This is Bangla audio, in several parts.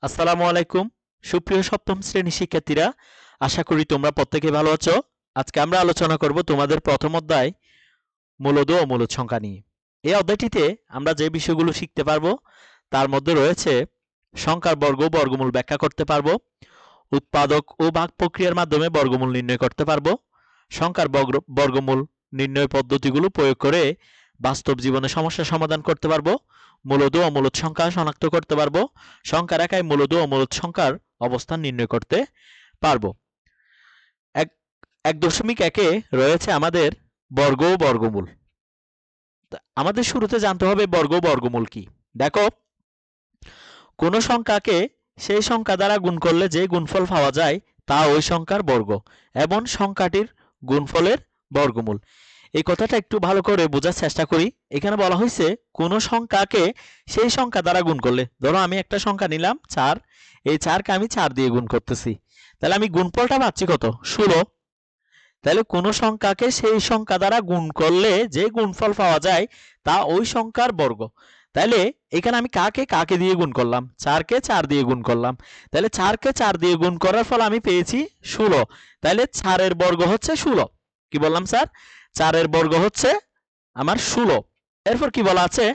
আসসালামু আলাইকুম সুপ্রিয় সপ্তম শ্রেণীর শিক্ষার্থীরা, আশা করি তোমরা প্রত্যেকে ভালো আছো। আজকে আমরা আলোচনা করব তোমাদের প্রথম অধ্যায় মূলদ ও মূলদ সংখ্যা নিয়ে। এই অধ্যায়টিতে আমরা যে বিষয়গুলো শিখতে পারবো তার মধ্যে রয়েছে সংখ্যার বর্গ বর্গমূল ব্যাখ্যা করতে পারবো, উৎপাদক ও ভাগ প্রক্রিয়ার মাধ্যমে বর্গমূল নির্ণয় করতে পারবো, সংখ্যার বর্গমূল নির্ণয় পদ্ধতিগুলো প্রয়োগ করে বাস্তব জীবনে সমস্যা সমাধান করতে পারবো, মূলদ ও অমূলদ সংখ্যা শনাক্ত করতে পারবো, সংখ্যা রেখায় মূলদ ও অমূলদ সংখ্যার অবস্থান নির্ণয় করতে পারবো। এক 1.1-এ রয়েছে আমাদের বর্গ ও বর্গমূল। আমাদের শুরুতে জানতে হবে বর্গ ও বর্গমূল কি। দেখো, কোনো সংখ্যাকে সেই সংখ্যা দ্বারা গুণ করলে যে গুণফল পাওয়া যায় তা ওই সংখ্যার বর্গ এবং সংখ্যাটির গুণফলের বর্গমূল। এই কথাটা একটু ভালো করে বোঝার চেষ্টা করি। এখানে বলা হয়েছে কোনো সংখ্যাকে সেই সংখ্যা দ্বারা গুণ করলে, ধরো আমি একটা সংখ্যা নিলাম 4, এই 4কে আমি 4 দিয়ে গুণ করতেছি, তাহলে আমি গুণফলটা পাচ্ছি কত? 16। তাহলে কোনো সংখ্যাকে সেই সংখ্যা দ্বারা গুণ করলে যে গুণফল পাওয়া যায় তা ওই সংখ্যার বর্গ। তাহলে এখানে আমি কাকে কাকে দিয়ে গুণ করলাম? 4কে 4 দিয়ে গুণ করলাম, তাহলে 4কে 4 দিয়ে গুণ করার ফলে আমি পেয়েছি 16। তাহলে 4 এর বর্গ হচ্ছে 16। কি বললাম স্যার? 4 এর বর্গ হচ্ছে আমার 16। এরপর কি বলা আছে?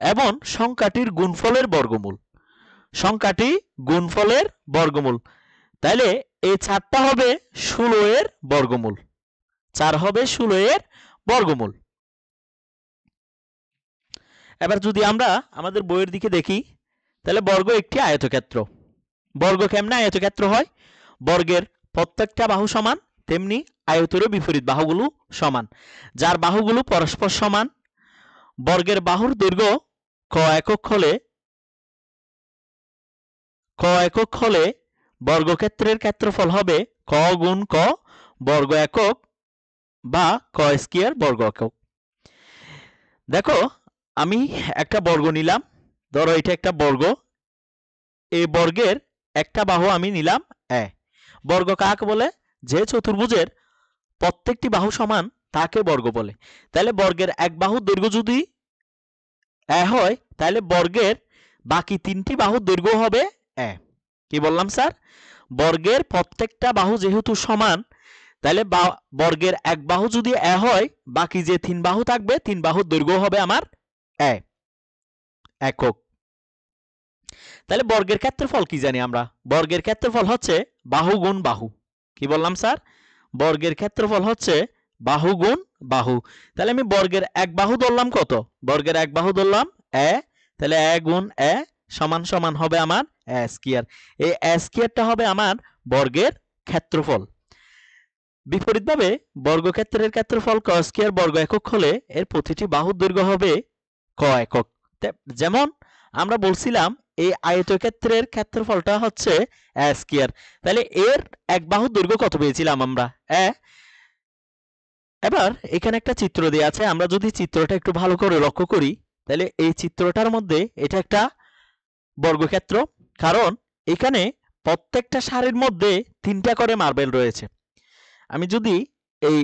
এবং সংখ্যাটির গুণফলের বর্গমূল। সংখ্যাটি গুণফলের বর্গমূল। তাহলে এই 4টা হবে 16 এর বর্গমূল। 4 হবে 16 এর বর্গমূল। এবার যদি আমরা আমাদের বইয়ের দিকে দেখি, তাহলে বর্গ একটি আয়তক্ষেত্র। বর্গ কেমনে আয়তক্ষেত্র হয়? বর্গের প্রত্যেকটা বাহু সমান, তেমনি আয়তেরও বিপরীত বাহুগুলো সমান, যার বাহুগুলো পরস্পর সমান। বর্গের বাহুর দৈর্ঘ্য ক একক হলে বর্গক্ষেত্রের ক্ষেত্রফল হবে ক গুণ ক বর্গ একক বা ক স্কয়ার বর্গ একক। দেখো, আমি একটা বর্গ নিলাম, ধরো এটা একটা বর্গ, এই বর্গের একটা বাহু আমি নিলাম এ। বর্গ কাকে বলে? যে চতুর্ভুজের প্রত্যেকটি বাহু সমান তাকে বর্গ বলে। তাহলে বর্গের এক বাহুর দৈর্ঘ্য যদি এ হয়, তাহলে বর্গের বাকি তিনটি বাহুর দৈর্ঘ্য হবে এ। কি বললাম স্যার? বর্গের প্রত্যেকটা বাহু যেহেতু সমান, তাহলে বর্গের এক বাহু যদি এ হয়, বাকি যে তিন বাহু থাকবে তিন বাহুর দৈর্ঘ্য হবে আমার এ একক। তাহলে বর্গের ক্ষেত্রফল কি জানি আমরা? বর্গের ক্ষেত্রফল হচ্ছে বাহু গুণ বাহু। কি বললাম স্যার? বর্গের ক্ষেত্রফল হচ্ছে বাহু গুণ বাহু। তাহলে আমি বর্গের এক বাহু ধরলাম কত? বর্গের এক বাহু ধরলাম এ, তাহলে এ গুণ এ সমান সমান হবে আমার এ স্কয়ার। এই এ স্কয়ারটা হবে আমার বর্গের ক্ষেত্রফল। বিপরীতভাবে বর্গক্ষেত্রের ক্ষেত্রফল ক স্কয়ার বর্গ একক হলে এর প্রতিটি বাহুর দৈর্ঘ্য হবে ক একক। যেমন আমরা বলছিলাম এই আয়তক্ষেত্রের ক্ষেত্রফলটা হচ্ছে এ স্কয়ার, তাহলে এর এক বাহুর দৈর্ঘ্য কত পেয়েছিলাম আমরা? এ। এবার এখানে একটা চিত্র দেয়া আছে, আমরা যদি চিত্রটা একটু ভালো করে লক্ষ্য করি, তাহলে এই চিত্রটার মধ্যে এটা একটা বর্গক্ষেত্র, কারণ এখানে প্রত্যেকটা সারির মধ্যে 3টা করে মার্বেল রয়েছে। আমি যদি এই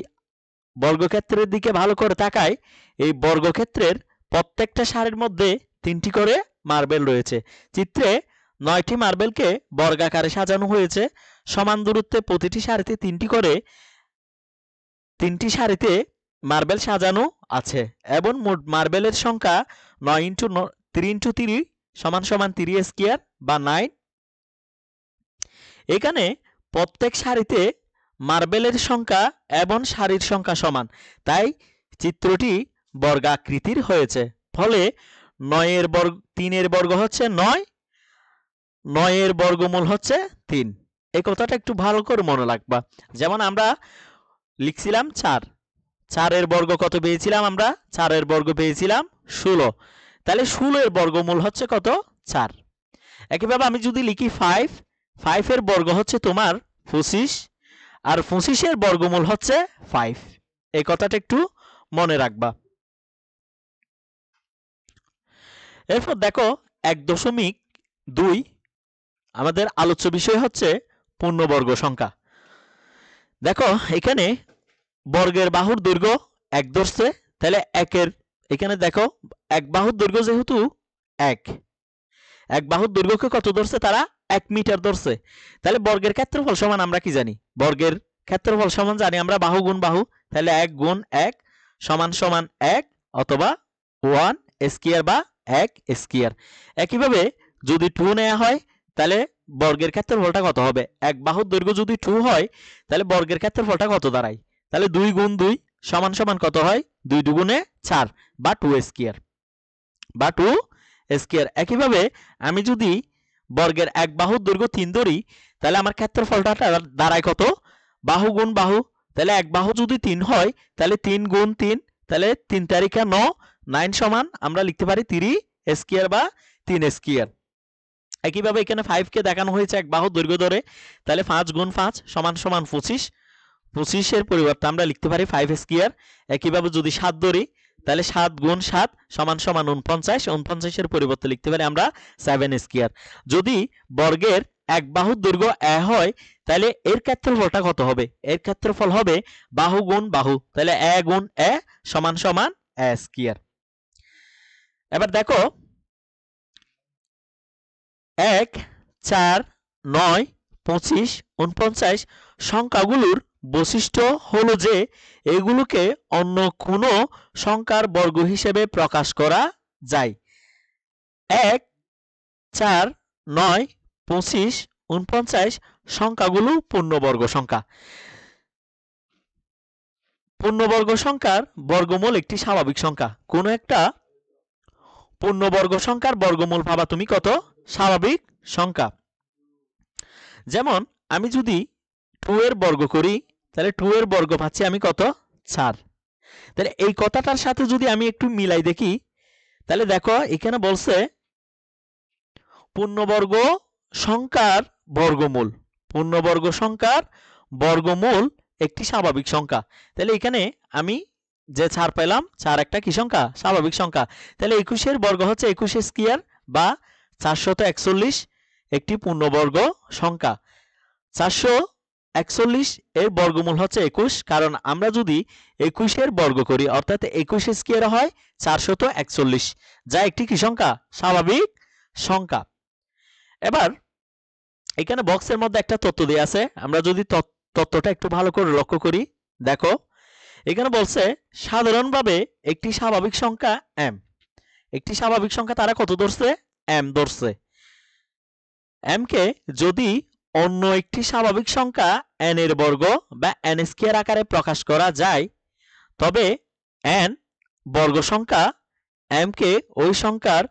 বর্গক্ষেত্রের দিকে ভালো করে তাকাই, এই বর্গক্ষেত্রের প্রত্যেকটা সারির মধ্যে 3টি করে মার্বেল রয়েছে। চিত্রে 9টি মার্বেলকে বর্গাকারে সাজানো হয়েছে। সমান দূরত্বে প্রতিটি সারিতে 3টি সারিতে মার্বেল সাজানো আছে এবং মোট মার্বেলের সংখ্যা 9 × 3 = 3 স্কয়ার বা 9। এখানে প্রত্যেক সারিতে মার্বেলের সংখ্যা এবং সারির সংখ্যা সমান, তাই চিত্রটি বর্গাকৃতির হয়েছে। ফলে 3 এর বর্গ হচ্ছে 9, 9 এর বর্গমূল হচ্ছে 3। এই কথাটা একটু ভালো করে মনে রাখবা। যেমন আমরা লিখছিলাম 4, 4 এর বর্গ কত পেয়েছিলাম আমরা? 4 এর বর্গ পেয়েছিলাম 16। তাহলে 16 এর বর্গমূল হচ্ছে কত? 4। একইভাবে আমি যদি লিখি 5, 5 এর বর্গ হচ্ছে তোমার 25, আর 25 এর বর্গমূল হচ্ছে 5। এই কথাটা একটু মনে রাখবা। এরপর দেখো 1.2 আমাদের আলোচ্য বিষয় হচ্ছে পূর্ণবর্গ সংখ্যা। দেখো এখানে বর্গের বাহুর দৈর্ঘ্য 1 ধরছে, তাহলে 1 এর এখানে দেখো এক বাহুর দৈর্ঘ্য যেহেতু 1, এক বাহুর দৈর্ঘ্যকে কত ধরছে তারা? 1 মিটার ধরছে। তাহলে বর্গের ক্ষেত্রফল সমান আমরা কি জানি? বর্গের ক্ষেত্রফল সমান জানি আমরা বাহু গুণ বাহু। তাহলে 1 গুণ 1 সমান সমান 1 অথবা 1 স্কয়ার বা 1 স্কয়ার। একইভাবে যদি 2 নেওয়া হয় তাহলে বর্গের ক্ষেত্রফলটা কত হবে? এক বাহুর দৈর্ঘ্য যদি 2 হয় তাহলে বর্গের ক্ষেত্রফলটা কত দাঁড়ায়? তাহলে 2 গুণ 2 সমান সমান কত হয়? 2 দুগুণে 4 বা 2 স্কয়ার বা 2 স্কয়ার। একইভাবে আমি যদি বর্গের এক বাহুর দৈর্ঘ্য 3 ধরি তাহলে আমার ক্ষেত্রফলটা দাঁড়ায় কত? বাহু গুণ বাহু। তাহলে এক বাহু যদি 3 হয় তাহলে 3 গুণ 3 তাহলে 3 তারিখে 9 9 সমান আমরা লিখতে পারি 3 স্কয়ার বা 3 স্কয়ার। একইভাবে এখানে 5 কে দেখানো হয়েছে এক বাহুর দৈর্ঘ্য ধরে। তাহলে 5 গুণ 5 সমান সমান 25 25 এর পরিবর্তে আমরা লিখতে পারি 5 স্কয়ার। একইভাবে যদি 7 ধরি তাহলে 7 গুণ 7 সমান সমান 49 49 এর পরিবর্তে লিখতে পারি আমরা 7 স্কয়ার। যদি বর্গের এক বাহুর দৈর্ঘ্য a হয় তাহলে এর ক্ষেত্রফলটা কত হবে? এর ক্ষেত্রফল হবে বাহু গুণ বাহু। তাহলে a গুণ a সমান সমান a স্কয়ার। এবার দেখো 1 4 9 25 49 সংখ্যাগুলোর বৈশিষ্ট্য হলো যে এগুলোকে অন্য কোনো সংখ্যার বর্গ হিসেবে প্রকাশ করা যায়। 1 4 9 25 49 সংখ্যাগুলো পূর্ণবর্গ সংখ্যা। পূর্ণবর্গ সংখ্যার বর্গমূল একটি স্বাভাবিক সংখ্যা। কোনো একটা পূর্ণবর্গ সংখ্যার বর্গমূল ভাবা তুমি কত? স্বাভাবিক সংখ্যা। যেমন আমি যদি 2 এর বর্গ করি তাহলে 2 এর বর্গ পাচ্ছি আমি কত? 4। তাহলে এই কথাটার সাথে যদি আমি একটু মিলাই দেখি তাহলে দেখো এখানে বলছে পূর্ণবর্গ সংখ্যার বর্গমূল। পূর্ণবর্গ সংখ্যার বর্গমূল একটি স্বাভাবিক সংখ্যা। তাহলে এখানে আমি যে 4 পেলাম 4 একটা কি সংখ্যা? স্বাভাবিক সংখ্যা। তাহলে 21 এর বর্গ হচ্ছে 21 স্কয়ার বা 441 একটি পূর্ণবর্গ সংখ্যা। 441 এর বর্গমূল হচ্ছে 21, কারণ আমরা যদি 21 এর বর্গ করি অর্থাৎ 21 স্কয়ার হয় 441, যা একটি কি সংখ্যা? স্বাভাবিক সংখ্যা। এবার এখানে বক্সের মধ্যে একটা তথ্য দেয়া আছে, আমরা যদি তথ্যটা একটু ভালো করে লক্ষ্য করি দেখো এখানে বলছে সাধারণভাবে একটি স্বাভাবিক সংখ্যা m। একটি স্বাভাবিক সংখ্যা তারা কত ধরছে? m ধরছে। m কে যদি অন্য একটি স্বাভাবিক সংখ্যা n এর বর্গ বা n স্কয়ার আকারে প্রকাশ করা যায় তবে n বর্গ সংখ্যা m কে ওই সংখ্যার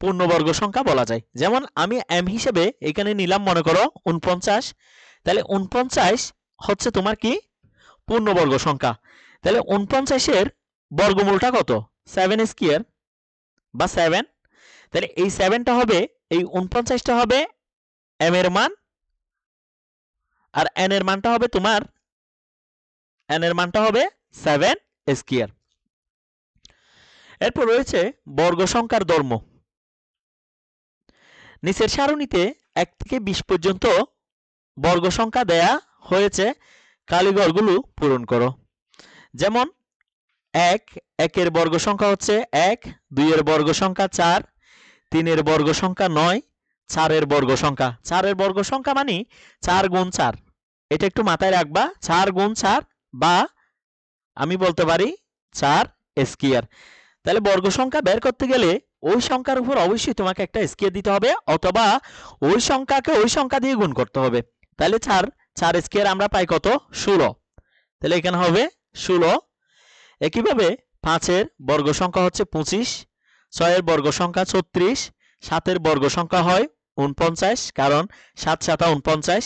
পূর্ণবর্গ সংখ্যা বলা যায়। যেমন আমি m হিসেবে এখানে নিলাম মনে করো 49, তাহলে 49 হচ্ছে তোমার কি? পূর্ণবর্গ সংখ্যা। তাহলে 49 এর বর্গমূলটা কত? 7 স্কয়ার বা 7। তাহলে এই 7টা হবে, এই 49টা হবে m এর মান আর n এর মানটা হবে তোমার n এর মানটা হবে 7 স্কয়ার। এরপর রয়েছে বর্গ সংখ্যার ধর্ম। নিচের সারণীতে 1 থেকে 20 পর্যন্ত বর্গ সংখ্যা দেয়া হয়েছে, কালীঘরগুলো পূরণ করো। যেমন 1 এর বর্গ সংখ্যা হচ্ছে 1, 2 এর বর্গ সংখ্যা 4, 3 এর বর্গ সংখ্যা 9, 4 এর বর্গ সংখ্যা। 4 এর বর্গ সংখ্যা মানে 4 গুণ 4, এটা একটু মাথায় রাখবা। 4 গুণ 4 বা আমি বলতে পারি 4 স্কয়ার। তাহলে বর্গ সংখ্যা বের করতে গেলে ওই সংখ্যার উপর অবশ্যই তোমাকে একটা স্কয়ার দিতে হবে অথবা ওই সংখ্যাকে ওই সংখ্যা দিয়ে গুণ করতে হবে। তাহলে 4 স্কয়ার আমরা পাই কত? 16। তাহলে এখানে হবে 16। একইভাবে 5 এর বর্গ সংখ্যা হচ্ছে 25, 6 এর বর্গ সংখ্যা 36, 7 এর বর্গ সংখ্যা হয় 49 কারণ 7 7 49,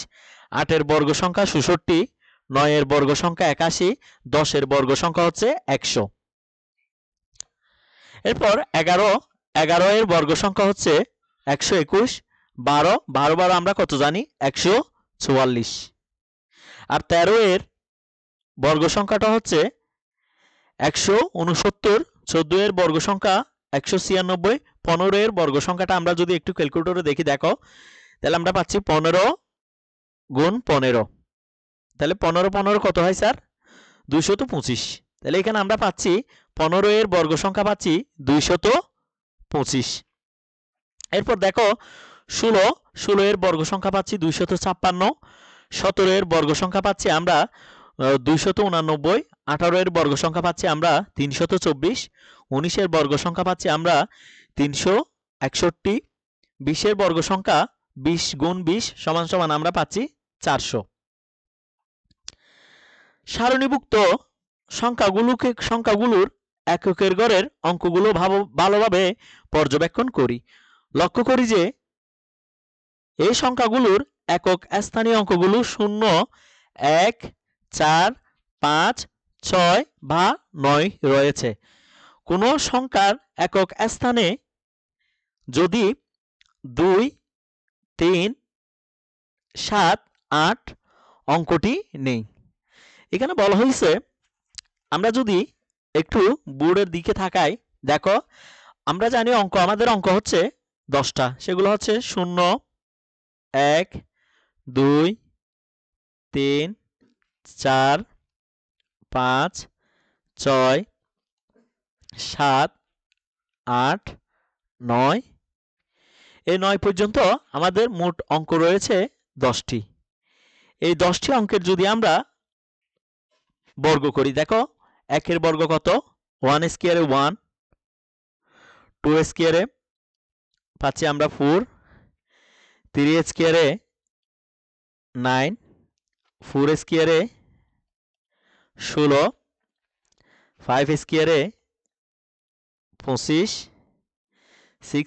8 এর বর্গ সংখ্যা 66, 9 এর বর্গ সংখ্যা 81, 10 এর বর্গ সংখ্যা হচ্ছে 100। এরপর 11 এর বর্গ সংখ্যা হচ্ছে 121, 12 12 আমরা কত জানি? 144। আর 13 এর বর্গ সংখ্যাটা হচ্ছে 169, 14 এর বর্গ সংখ্যা 196, 15 এর বর্গ সংখ্যাটা আমরা যদি একটু ক্যালকুলেটরে দেখি দেখো তাহলে আমরা পাচ্ছি 15 গুণ 15। তাহলে 15 15 কত হয় স্যার? 225। তাহলে এখানে আমরা পাচ্ছি 15 এর বর্গ সংখ্যা পাচ্ছি 225। এরপর দেখো 16 এর বর্গ সংখ্যা পাচ্ছি 256, 17 এর বর্গ সংখ্যা পাচ্ছি আমরা 289, 18 এর বর্গ সংখ্যা পাচ্ছি আমরা 324, 19 এর বর্গ সংখ্যা পাচ্ছি আমরা 361, 20 এর বর্গ সংখ্যা 20 গুণ 20 সমান সমান আমরা পাচ্ছি 400। সারণীভুক্ত সংখ্যাগুলোর এককের ঘরের অঙ্কগুলো ভালোভাবে পর্যবেক্ষণ করি। লক্ষ্য করি যে এই সংখ্যাগুলোর একক স্থানীয় অঙ্কগুলো 0, 1, 4, 5, 6 বা 9 রয়েছে। কোনো সংখ্যার একক স্থানে যদি 2, 3, 7, 8 অঙ্কটি নেই। এখানে বলা হয়েছে আমরা যদি একটু বোর্ডের দিকে তাকাই, দেখো আমরা জানি আমাদের অঙ্ক হচ্ছে 10টা, সেগুলো হচ্ছে 0, 1, 2, 3, 4, 5, 6, 7, 8, 9। এই 9 পর্যন্ত আমাদের মোট অঙ্ক রয়েছে 10টি। এই 10টি অঙ্কের যদি আমরা বর্গ করি, দেখো 1 এর বর্গ কত, 1 স্কয়ারে 1, 2 স্কয়ারে পাচ্ছি আমরা 4, 3 স্কয়ারে 9, 4 স্কয়ারে 16, 5 স্কয়ারে 25, 6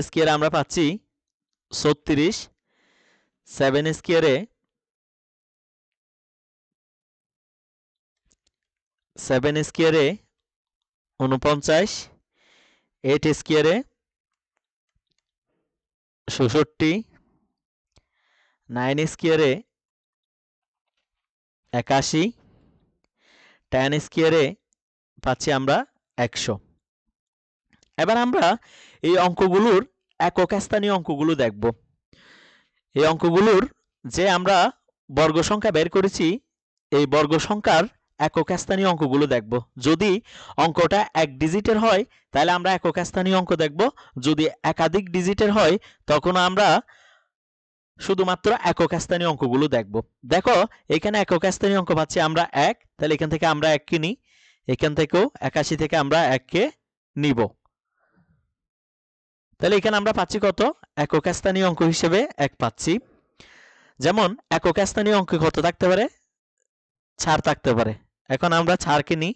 স্কয়ারে আমরা পাচ্ছি 36, 7 স্কয়ারে 49, 8 স্কয়ারে 66, 9 স্কয়ারে 81, 10 স্কয়ারে পাচ্ছি আমরা 100। এবার আমরা এই অঙ্কগুলোর একক স্থানীয় অঙ্কগুলো দেখব। এই অঙ্কগুলোর যে আমরা বর্গ সংখ্যা বের করেছি, এই বর্গ সংখ্যার একক স্থানীয় অঙ্কগুলো দেখব। যদি অঙ্কটা 1 ডিজিটের হয় তাহলে আমরা একক স্থানীয় অঙ্ক দেখব, যদি একাধিক ডিজিটের হয় তখন আমরা শুধুমাত্র একক স্থানীয় অঙ্কগুলো দেখব। দেখো এখানে একক স্থানীয় অঙ্ক পাচ্ছি আমরা 1, তাহলে এখান থেকে আমরা 1 কে নিই, এখান থেকেও 81 থেকে আমরা 1 কে নিব। তাহলে এখানে আমরা পাচ্ছি কত, একক স্থানীয় অঙ্ক হিসেবে 1 পাচ্ছি। যেমন একক স্থানীয় অঙ্ক কত থাকতে পারে, 4 থাকতে পারে। এখন আমরা 4 কে নিই,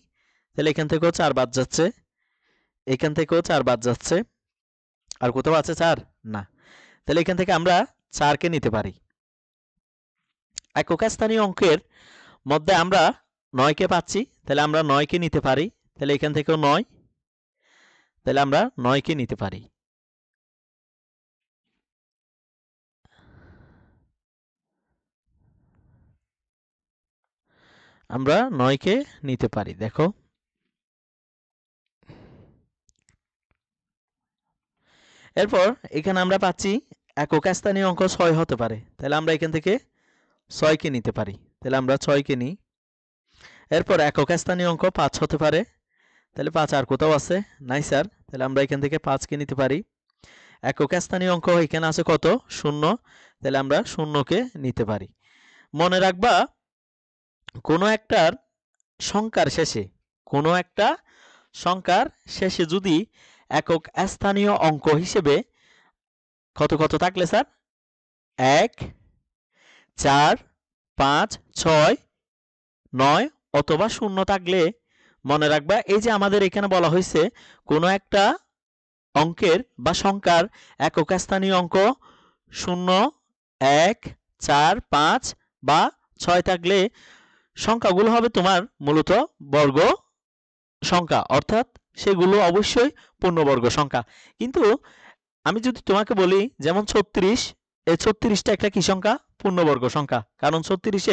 তাহলে এখান থেকেও 4 বাদ যাচ্ছে, এখান থেকেও 4 বাদ যাচ্ছে, আর কোথাও আছে 4 না, তাহলে এখান থেকে আমরা 4 কে নিতে পারি। একক স্থানীয় অঙ্কের মধ্যে আমরা 9 কে পাচ্ছি, তাহলে আমরা 9 কে নিতে পারি, তাহলে এখান থেকেও 9, তাহলে আমরা 9 কে নিতে পারি। আমরা 9 কে নিতে পারি। দেখো এরপর এখানে আমরা পাচ্ছি একক স্থানীয় অঙ্ক 6 হতে পারে, তাহলে আমরা এখান থেকে 6 কে নিতে পারি, তাহলে আমরা 6 কে নিই। এরপর একক স্থানীয় অঙ্ক 5 হতে পারে, তাহলে 5 আর কোথাও আছে নাই স্যার, তাহলে আমরা এখান থেকে 5 কে নিতে পারি। একক স্থানীয় অঙ্ক এখানে আছে কত, 0, তাহলে আমরা 0 কে নিতে পারি। মনে রাখবা কোনো একটা সংখ্যার শেষে যদি একক স্থানীয় অঙ্ক হিসেবে কত কত থাকলে স্যার, 1, 4, 5, 6, 9 অথবা 0 থাকলে মনে রাখবা এই যে আমাদের এখানে বলা হয়েছে কোনো একটা অঙ্কের বা সংখ্যার একক স্থানীয় অঙ্ক 0, 1, 4, 5 বা 6 থাকলে সংখ্যাগুলো হবে তোমার মূলত বর্গ সংখ্যা, অর্থাৎ সেগুলো অবশ্যই পূর্ণবর্গ সংখ্যা। কিন্তু আমি যদি তোমাকে বলি যেমন 36, এই 36টা একটা কি সংখ্যা, পূর্ণবর্গ সংখ্যা, কারণ 36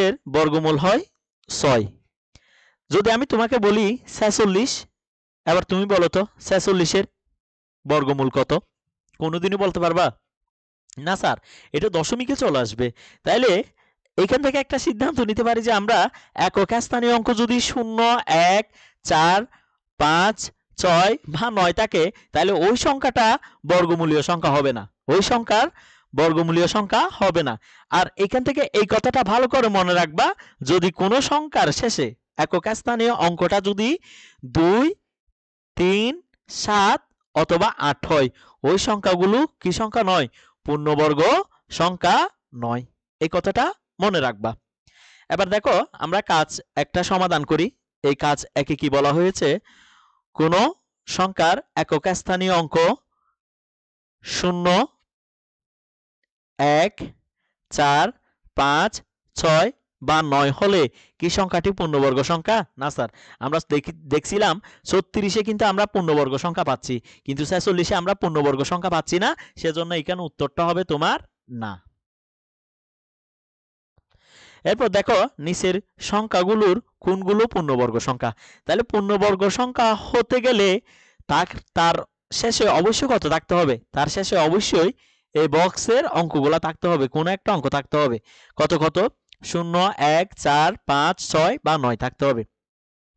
এর বর্গমূল হয় 6। যদি আমি তোমাকে বলি 46, এবার তুমি বলো তো 46 এর বর্গমূল কত, কোনোদিনই বলতে পারবা না স্যার, এটা দশমিকে চলে আসবে। তাইলে এখান থেকে একটা সিদ্ধান্ত নিতে পারি যে আমরা একক স্থানীয় অঙ্ক যদি 0, 1, 4 5 6 বা 9 থাকে তাহলে ওই সংখ্যাটা বর্গমূলীয় সংখ্যা হবে না, ওই সংখ্যার বর্গমূলীয় সংখ্যা হবে না। আর এখান থেকে এই কথাটা ভালো করে মনে রাখবা, যদি কোনো সংখ্যার শেষে একক স্থানীয় অঙ্কটা যদি 2 3 7 অথবা 8 হয়, ওই সংখ্যাগুলো কি সংখ্যা নয়? পূর্ণবর্গ সংখ্যা নয়। এই কথাটা মনে রাখবা। এবার দেখো আমরা কাজ একটা সমাধান করি। এই কাজ একে কি বলা হয়েছে? কোনো সংখ্যার একক স্থানীয় অঙ্ক 0 1 4 5 6 বা 9 হলে কি সংখ্যাটি পূর্ণবর্গ সংখ্যা? না স্যার, আমরা দেখছিলাম 36-এ কিন্তু আমরা পূর্ণবর্গ সংখ্যা পাচ্ছি, কিন্তু 46-এ আমরা পূর্ণবর্গ সংখ্যা পাচ্ছি না, সেজন্য এখানে উত্তরটা হবে তোমার না। এরপর দেখো নিচের সংখ্যাগুলোর কোনগুলো পূর্ণবর্গ সংখ্যা। তাহলে পূর্ণবর্গ সংখ্যা হতে গেলে তার শেষে অবশ্যই কত থাকতে হবে? তার শেষে অবশ্যই এই বক্সের অঙ্কগুলা থাকতে হবে, কোনো একটা অঙ্ক থাকতে হবে। কত কত? 0 1 4 5 6 বা 9 থাকতে হবে।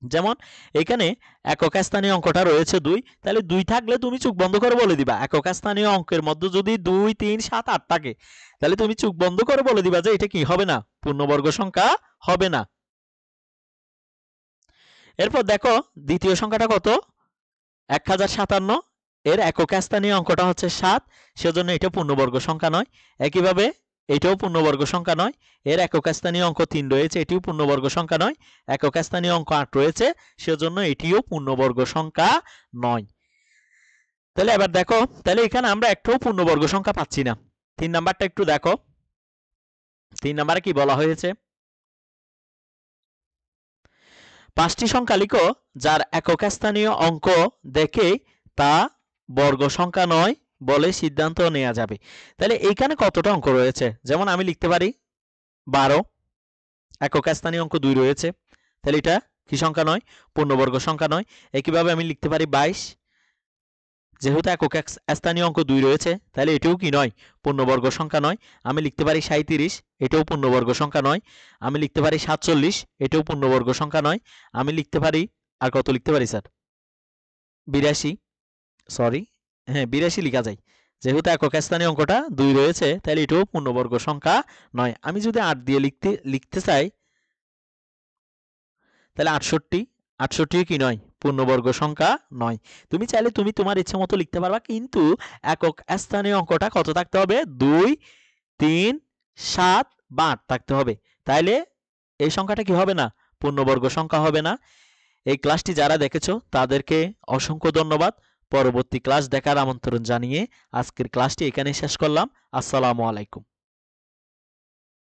যেমন এখানে একক স্থানীয় অঙ্কটা রয়েছে 2, তাহলে 2 থাকলে তুমি চোখ বন্ধ করে বলে দিবা একক স্থানীয় অঙ্কের মধ্যে যদি 2 3 7 8 থাকে, তাহলে তুমি চোখ বন্ধ করে বলে দিবা যে এটা কি হবে না? পূর্ণবর্গ সংখ্যা হবে না। এরপর দেখো দ্বিতীয় সংখ্যাটা কত? 1057, এর একক স্থানীয় অঙ্কটা হচ্ছে 7, সেজন্য এটা পূর্ণবর্গ সংখ্যা নয়। একইভাবে এটাও পূর্ণবর্গ সংখ্যা নয়। এর একক স্থানীয় অঙ্ক 3 রয়েছে, এটিও পূর্ণবর্গ সংখ্যা নয়। একক স্থানীয় অঙ্ক 8 রয়েছে, সেজন্য এটিও পূর্ণবর্গ সংখ্যা নয়। তাহলে এবার দেখো, তাহলে এখানে আমরা একটাও পূর্ণবর্গ সংখ্যা পাচ্ছি না। 3 নাম্বারটা একটু দেখো। 3 নাম্বারে কি বলা হয়েছে? 5টি সংখ্যা লিখো যার একক স্থানীয় অঙ্ক দেখে তা বর্গ সংখ্যা নয় বলে সিদ্ধান্ত নেওয়া যাবে। তাহলে এইখানে কতটা অঙ্ক রয়েছে? যেমন আমি লিখতে পারি 12, একক স্থানীয় অঙ্ক 2 রয়েছে, তাহলে এটা কি সংখ্যা নয়? পূর্ণবর্গ সংখ্যা নয়। একইভাবে আমি লিখতে পারি 22, যেহেতু একক স্থানীয় অঙ্ক 2 রয়েছে, তাহলে এটাও কি নয়? পূর্ণবর্গ সংখ্যা নয়। আমি লিখতে পারি 37, এটাও পূর্ণবর্গ সংখ্যা নয়। আমি লিখতে পারি 47, এটাও পূর্ণবর্গ সংখ্যা নয়। আমি লিখতে পারি, আর কত লিখতে পারি স্যার? 82, সরি, হ্যাঁ 82 লিখা যায়, যেহেতু একক স্থানীয় অঙ্কটা 2 রয়েছে, তাহলে এটাও পূর্ণবর্গ সংখ্যা নয়। আমি যদি 8 দিয়ে লিখতে চাই, তাহলে 68 কি নয়? পূর্ণবর্গ সংখ্যা নয়। তুমি চাইলে তুমি তোমার ইচ্ছে মতো লিখতে পারবা, কিন্তু একক স্থানীয় অঙ্কটা কত থাকতে হবে? 2 3 7 বা 8 থাকতে হবে, তাইলে এই সংখ্যাটা কি হবে না? পূর্ণবর্গ সংখ্যা হবে না। এই ক্লাসটি যারা দেখেছো তাদেরকে অসংখ্য ধন্যবাদ। পরবর্তী ক্লাস দেখার আমন্ত্রণ জানিয়ে আজকের ক্লাসটি এখানেই শেষ করলাম। আসসালামু আলাইকুম।